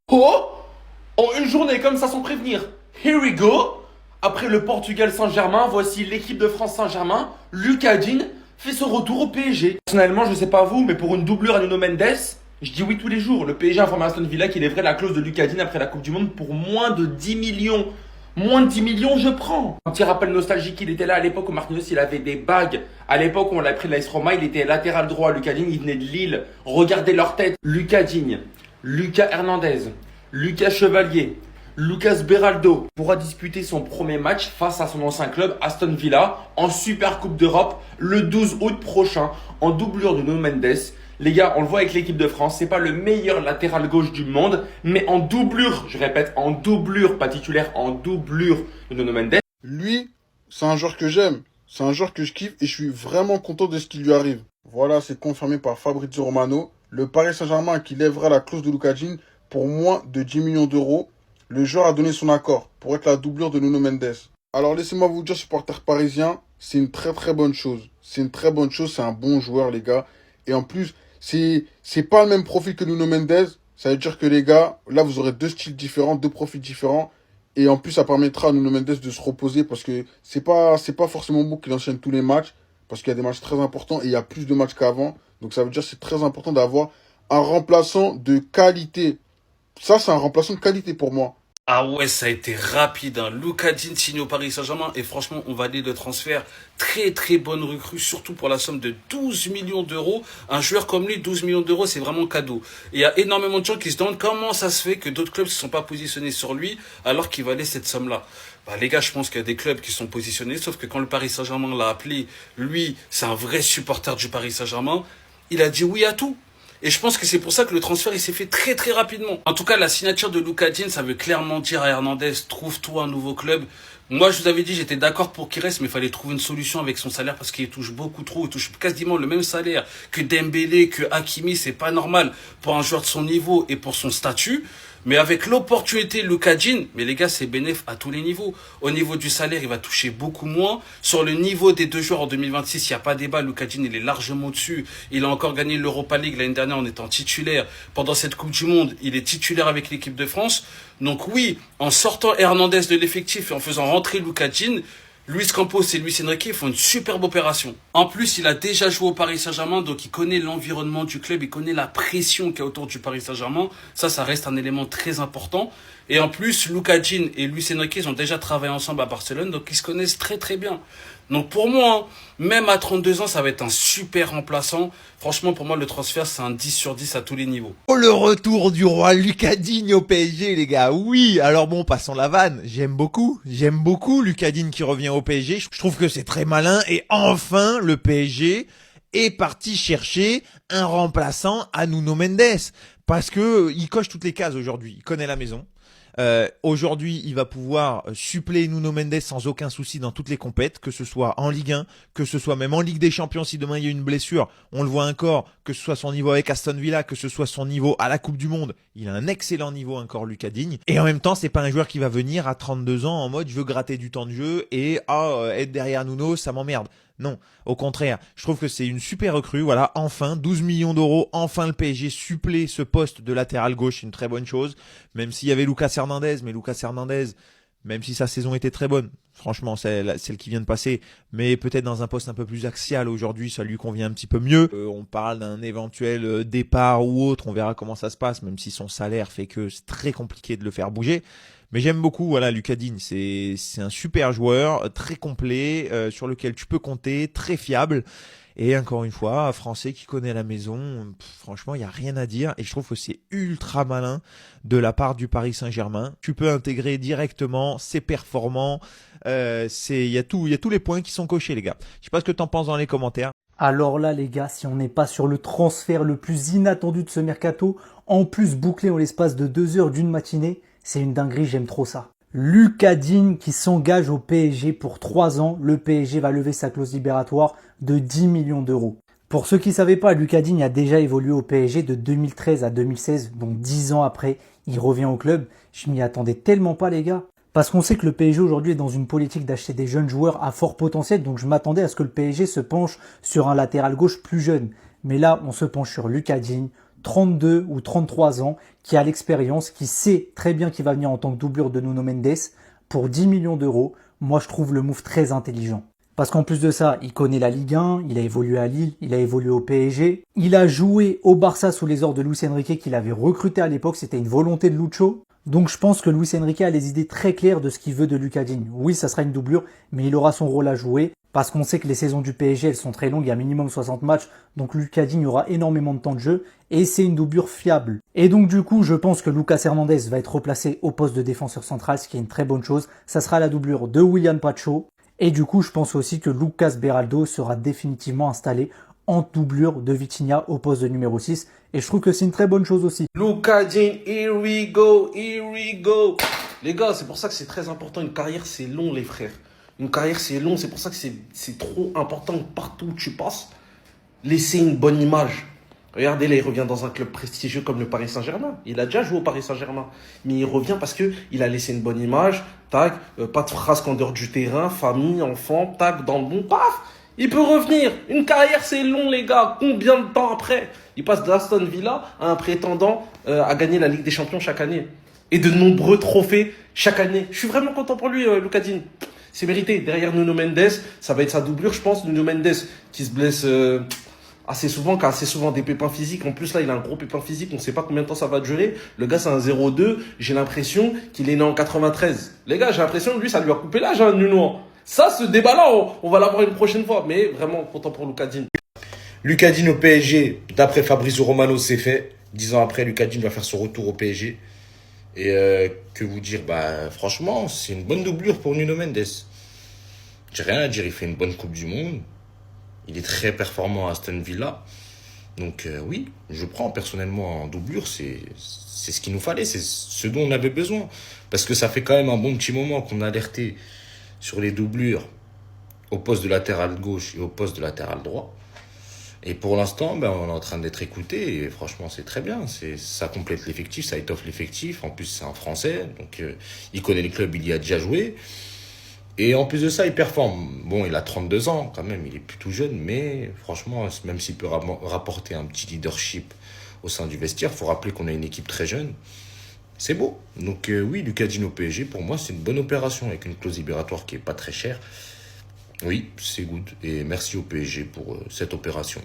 Oh! En une journée comme ça sans prévenir. Here we go! Après le Portugal Saint-Germain, voici l'équipe de France Saint-Germain. Lucas Digne fait son retour au PSG. Personnellement, je sais pas vous, mais pour une doublure à Nuno Mendes, je dis oui tous les jours. Le PSG a informé Aston Villa qu'il est vrai la clause de Lucas Digne après la Coupe du Monde pour moins de 10 millions. Moins de 10 millions, je prends. Un petit rappel nostalgique, il était là à l'époque où Marquinhos il avait des bagues. À l'époque où on l'a pris de l'AS Roma, il était latéral droit. Lucas Digne, il venait de Lille. Regardez leur tête. Lucas Digne, Lucas Hernandez, Lucas Chevalier, Lucas Beraldo pourra disputer son premier match face à son ancien club Aston Villa en Super Coupe d'Europe le 12 août prochain en doublure de Nuno Mendes. Les gars, on le voit avec l'équipe de France, c'est pas le meilleur latéral gauche du monde, mais en doublure, je répète, en doublure, pas titulaire, en doublure de Nuno Mendes. Lui, c'est un joueur que j'aime, c'est un joueur que je kiffe et je suis vraiment content de ce qui lui arrive. Voilà, c'est confirmé par Fabrizio Romano. Le Paris Saint-Germain qui lèvera la clause de Lucas Digne pour moins de 10 millions d'euros. Le joueur a donné son accord pour être la doublure de Nuno Mendes. Alors laissez-moi vous dire, supporters parisiens, c'est une très très bonne chose. C'est une très bonne chose, c'est un bon joueur les gars. Et en plus, c'est pas le même profil que Nuno Mendes. Ça veut dire que les gars, là vous aurez deux styles différents, deux profils différents. Et en plus, ça permettra à Nuno Mendes de se reposer parce que c'est pas forcément bon qu'il enchaîne tous les matchs. Parce qu'il y a des matchs très importants et il y a plus de matchs qu'avant. Donc ça veut dire que c'est très important d'avoir un remplaçant de qualité. Ça, c'est un remplaçant de qualité pour moi. Ah ouais, ça a été rapide, hein. Lucas Digne signé au Paris Saint-Germain et franchement, on valide le transfert. Très très bonne recrue, surtout pour la somme de 12 millions d'euros. Un joueur comme lui, 12 millions d'euros, c'est vraiment cadeau. Et il y a énormément de gens qui se demandent comment ça se fait que d'autres clubs ne se sont pas positionnés sur lui alors qu'il valait cette somme-là. Bah les gars, je pense qu'il y a des clubs qui sont positionnés, sauf que quand le Paris Saint-Germain l'a appelé, lui, c'est un vrai supporter du Paris Saint-Germain, il a dit oui à tout. Et je pense que c'est pour ça que le transfert il s'est fait très très rapidement. En tout cas, la signature de Lucas Digne, ça veut clairement dire à Hernandez, trouve-toi un nouveau club. Moi, je vous avais dit, j'étais d'accord pour qu'il reste, mais il fallait trouver une solution avec son salaire parce qu'il touche beaucoup trop. Il touche quasiment le même salaire que Dembélé, que Hakimi. C'est pas normal pour un joueur de son niveau et pour son statut. Mais avec l'opportunité Lucas Digne, mais les gars, c'est bénéf à tous les niveaux. Au niveau du salaire, il va toucher beaucoup moins. Sur le niveau des deux joueurs en 2026, il n'y a pas débat. Lucas Digne, il est largement dessus. Il a encore gagné l'Europa League l'année dernière en étant titulaire. Pendant cette Coupe du Monde, il est titulaire avec l'équipe de France. Donc oui, en sortant Hernandez de l'effectif et en faisant rentrer Lucas Digne, Luis Campos et Luis Enrique font une superbe opération. En plus, il a déjà joué au Paris Saint-Germain, donc il connaît l'environnement du club, il connaît la pression qu'il y a autour du Paris Saint-Germain. Ça reste un élément très important. Et en plus, Lucas Digne et Luis Enrique ils ont déjà travaillé ensemble à Barcelone, donc ils se connaissent très très bien. Donc pour moi, même à 32 ans, ça va être un super remplaçant. Franchement, pour moi, le transfert, c'est un 10 sur 10 à tous les niveaux. Oh, le retour du roi Lucas Digne au PSG, les gars. Oui, alors bon, passons la vanne. J'aime beaucoup Lucas Digne qui revient au PSG. Je trouve que c'est très malin. Et enfin, le PSG est parti chercher un remplaçant à Nuno Mendes. Parce que il coche toutes les cases aujourd'hui. Il connaît la maison. Aujourd'hui, il va pouvoir suppléer Nuno Mendes sans aucun souci dans toutes les compètes, que ce soit en Ligue 1, que ce soit même en Ligue des Champions si demain il y a une blessure. On le voit encore, que ce soit son niveau avec Aston Villa, que ce soit son niveau à la Coupe du Monde. Il a un excellent niveau encore, Lucas Digne. Et en même temps, c'est pas un joueur qui va venir à 32 ans en mode je veux gratter du temps de jeu et être derrière Nuno, ça m'emmerde. Non, au contraire, je trouve que c'est une super recrue. Voilà, enfin, 12 millions d'euros, enfin le PSG supplée ce poste de latéral gauche, c'est une très bonne chose. Même s'il y avait Lucas Hernandez, mais Lucas Hernandez, même si sa saison était très bonne, franchement, c'est celle qui vient de passer, mais peut-être dans un poste un peu plus axial aujourd'hui, ça lui convient un petit peu mieux. On parle d'un éventuel départ ou autre, on verra comment ça se passe, même si son salaire fait que c'est très compliqué de le faire bouger. Mais j'aime beaucoup, voilà, Lucas Digne, c'est un super joueur, très complet, sur lequel tu peux compter, très fiable. Et encore une fois, un Français qui connaît la maison, franchement, il n'y a rien à dire. Et je trouve que c'est ultra malin de la part du Paris Saint-Germain. Tu peux intégrer directement, c'est performant, il y a tous les points qui sont cochés, les gars. Je sais pas ce que t'en penses dans les commentaires. Alors là, les gars, si on n'est pas sur le transfert le plus inattendu de ce mercato, en plus bouclé en l'espace de 2 heures d'une matinée, c'est une dinguerie, j'aime trop ça. Lucas Digne qui s'engage au PSG pour 3 ans. Le PSG va lever sa clause libératoire de 10 millions d'euros. Pour ceux qui ne savaient pas, Lucas Digne a déjà évolué au PSG de 2013 à 2016, donc 10 ans après, il revient au club. Je m'y attendais tellement pas, les gars. Parce qu'on sait que le PSG aujourd'hui est dans une politique d'acheter des jeunes joueurs à fort potentiel, donc je m'attendais à ce que le PSG se penche sur un latéral gauche plus jeune. Mais là, on se penche sur Lucas Digne, 32 ou 33 ans, qui a l'expérience, qui sait très bien qu'il va venir en tant que doublure de Nuno Mendes pour 10 millions d'euros. Moi, je trouve le move très intelligent. Parce qu'en plus de ça, il connaît la Ligue 1, il a évolué à Lille, il a évolué au PSG. Il a joué au Barça sous les ordres de Luis Enrique qu'il avait recruté à l'époque, c'était une volonté de Lucho. Donc je pense que Luis Enrique a les idées très claires de ce qu'il veut de Lucas Digne. Oui, ça sera une doublure, mais il aura son rôle à jouer. Parce qu'on sait que les saisons du PSG, elles sont très longues, il y a minimum 60 matchs. Donc Lucas Digne aura énormément de temps de jeu. Et c'est une doublure fiable. Et donc du coup, je pense que Lucas Hernandez va être replacé au poste de défenseur central, ce qui est une très bonne chose. Ça sera la doublure de William Pacho. Et du coup, je pense aussi que Lucas Beraldo sera définitivement installé en doublure de Vitinha au poste de numéro 6. Et je trouve que c'est une très bonne chose aussi. Lucas Digne, here we go, here we go. Les gars, c'est pour ça que c'est très important. Une carrière, c'est long, les frères. Une carrière, c'est long. C'est pour ça que c'est trop important partout où tu passes. Laisser une bonne image. Regardez là, il revient dans un club prestigieux comme le Paris Saint-Germain. Il a déjà joué au Paris Saint-Germain. Mais il revient parce qu'il a laissé une bonne image. Tac, pas de frasque en dehors du terrain. Famille, enfant, tac, dans le bon. Paf, il peut revenir. Une carrière, c'est long, les gars. Combien de temps après? Il passe d'Aston Villa à un prétendant à gagner la Ligue des Champions chaque année. Et de nombreux trophées chaque année. Je suis vraiment content pour lui, Lucas Digne. C'est mérité. Derrière Nuno Mendes, ça va être sa doublure, je pense. Nuno Mendes qui se blesse assez souvent, qui a assez souvent des pépins physiques. En plus, là, il a un gros pépin physique. On ne sait pas combien de temps ça va durer. Le gars, c'est un 0-2. J'ai l'impression qu'il est né en 93. Les gars, j'ai l'impression que lui, ça lui a coupé l'âge, hein, Nuno. Ça, ce débat-là, on va l'avoir une prochaine fois. Mais vraiment, content pour Lucas Digne. Lucas Digne au PSG, d'après Fabrizio Romano, c'est fait. 10 ans après, Lucas Digne va faire son retour au PSG. Et que vous dire, franchement, c'est une bonne doublure pour Nuno Mendes. J'ai rien à dire, il fait une bonne Coupe du Monde. Il est très performant à Aston Villa. Donc oui, je prends personnellement en doublure, c'est ce qu'il nous fallait, c'est ce dont on avait besoin. Parce que ça fait quand même un bon petit moment qu'on a alerté sur les doublures au poste de latéral gauche et au poste de latéral droit. Et pour l'instant, on est en train d'être écouté et franchement, c'est très bien. Ça complète l'effectif, ça étoffe l'effectif. En plus, c'est un Français, donc il connaît le club, il y a déjà joué. Et en plus de ça, il performe. Bon, il a 32 ans quand même, il est plus tout jeune, mais franchement, même s'il peut rapporter un petit leadership au sein du vestiaire, il faut rappeler qu'on a une équipe très jeune. C'est beau. Donc oui, Lucas Digne au PSG, pour moi, c'est une bonne opération avec une clause libératoire qui n'est pas très chère. Oui, c'est good. Et merci au PSG pour cette opération.